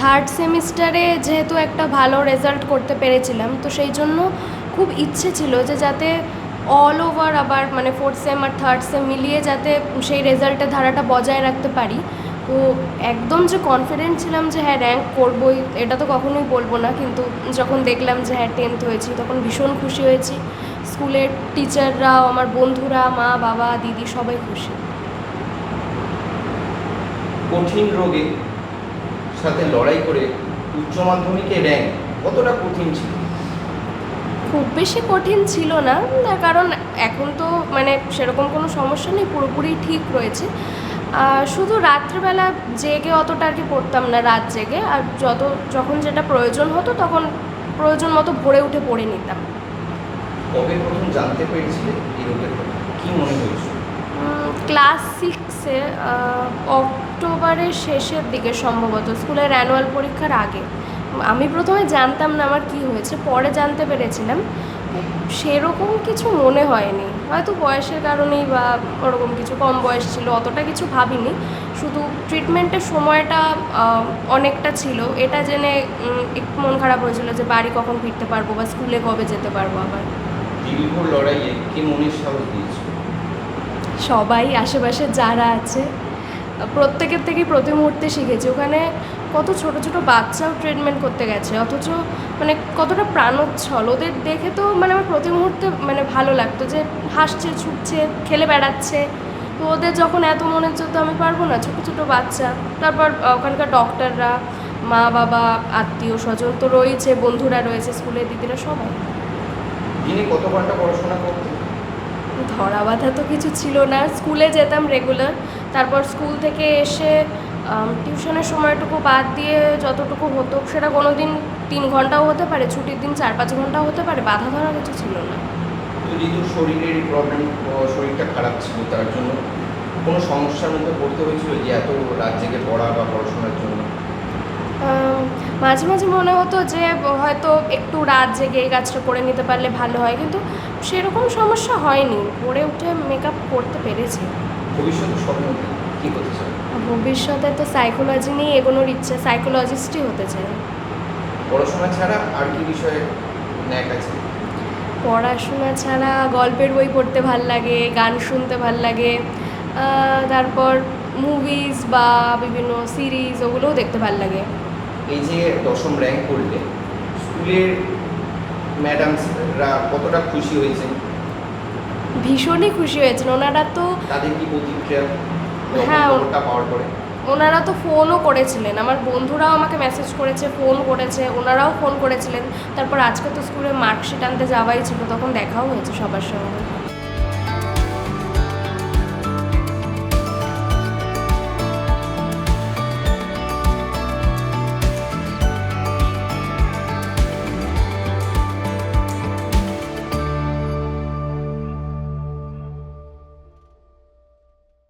Third সেমিস্টারে যেহেতু একটা ভালো রেজাল্ট করতে পেরেছিলাম, তো সেই জন্য খুব ইচ্ছে ছিল যে যাতে অল ওভার আবার মানে ফোর্থ সেম আর থার্ড সেম মিলিয়ে যাতে সেই রেজাল্টের ধারাটা বজায় রাখতে পারি। তো একদম যে কনফিডেন্ট ছিলাম যে হ্যাঁ র্যাঙ্ক করবই, এটা তো কখনোই বলবো না, কিন্তু যখন দেখলাম যে হ্যাঁ 10th হয়েছি তখন ভীষণ খুশি হয়েছি। স্কুলের টিচাররাও, আমার বন্ধুরা, মা বাবা দিদি সবাই খুশি। কঠিন রোগে সাথে লড়াই করে উচ্চ মাধ্যমিকে র্যাঙ্ক কতটা কঠিন ছিল? খুব বেশি কঠিন ছিল না, তার কারণ এখন তো মানে সেরকম কোনো সমস্যা নেই, পুরোপুরি ঠিক রয়েছে। শুধু রাত্রিবেলা জেগে অতটা আর কি পড়তাম না, রাত জেগে, আর যখন যেটা প্রয়োজন হতো তখন প্রয়োজন মতো ভোরে উঠে পড়ে নিতাম। কবে প্রথম জানতে পেরেছিলে এই রোগের কথা, কী মনে হয়েছিল? ক্লাস 6-এ অক্টোবরের শেষের দিকে সম্ভবত, স্কুলের অ্যানুয়াল পরীক্ষার আগে। আমি প্রথমে জানতাম না আমার কী হয়েছে, পরে জানতে পেরেছিলাম। সেরকম কিছু মনে হয়নি, হয়তো বয়সের কারণেই বা ওরকম কিছু, কম বয়স ছিল, অতটা কিছু ভাবিনি। শুধু ট্রিটমেন্টের সময়টা অনেকটা ছিল, এটা জেনে একটু মন খারাপ হয়েছিল যে বাড়ি কখন ফিরতে পারবো বা স্কুলে কবে যেতে পারবো আবার। দীর্ঘ লড়াইয়ে কে মনের সাহস দিয়েছিল? সবাই, আশেপাশে যারা আছে প্রত্যেকের থেকেই প্রতি মুহূর্তে শিখেছি। ওখানে কত ছোট ছোট বাচ্চাও ট্রিটমেন্ট করতে গেছে, অথচ মানে কতটা প্রাণোচ্ছল ওদের দেখে, তো মানে আমার প্রতি মুহূর্তে মানে ভালো লাগতো যে হাসছে, ছুটছে, খেলে বেড়াচ্ছে। তো ওদের যখন এত মনের জন্য আমি পারবো না, ছোটো ছোটো বাচ্চা, তারপর ওখানকার ডক্টররা, মা বাবা, আত্মীয় স্বজন তো রয়েছে, বন্ধুরা রয়েছে, স্কুলের দিদিরা, সবাই। দিনে কত ঘন্টা পড়াশোনা করতে? ধরা বাঁধা তো কিছু ছিল না, স্কুলে যেতাম রেগুলার, তারপর স্কুল থেকে এসে টিউশনের সময়টুকু বাদ দিয়ে যতটুকু হতো, সেটা কোনো দিন 3 ঘন্টাও হতে পারে, ছুটির দিন 4-5 ঘন্টাও হতে পারে, বাধা ধরা কিছু ছিল না। তো যেহেতু শরীরের প্রবলেম, শরীরটা খারাপ ছিল, তার জন্য কোনো সমস্যার মধ্যে পড়তে হয়েছিল যে এত রাত জেগে পড়া বা পড়াশোনার জন্য? মাঝে মাঝে মনে হতো যে হয়তো একটু রাত জেগে এই কাজটা করে নিতে পারলে ভালো হয়, কিন্তু সেরকম সমস্যা হয়নি, পড়ে উঠে মেকআপ করতে পেরেছি। ভবিষ্যতে স্বপ্ন কী হতে চাই? ভবিষ্যতে তো সাইকোলজি নিয়ে এগোনোর ইচ্ছে, সাইকোলজিস্টই হতে চাই। পড়াশোনা ছাড়া আর কি বিষয়ে ন্যাক আছে? পড়াশোনা ছাড়া গল্পের বই পড়তে ভাল লাগে, গান শুনতে ভাল লাগে, তারপর মুভিজ বা বিভিন্ন সিরিজ ওগুলোও দেখতে ভাল লাগে। এই যে 10ম র্যাঙ্ক করলে, স্কুলের ম্যাডামসরা কতটা খুশি হয়েছেন? ভীষণই খুশি হয়েছেন ওনারা তো। তাদের কি প্রতিক্রিয়া হ্যাঁ, খবরটা পাওয়ার পরে? ওনারা তো ফোনও করেছিলেন, আমার বন্ধুরাও আমাকে মেসেজ করেছে, ফোন করেছে, ওনারাও ফোন করেছিলেন। তারপর আজকে তো স্কুলে মার্কশিট আনতে যাওয়াই ছিল, তখন দেখাও হয়েছে সবার সঙ্গে।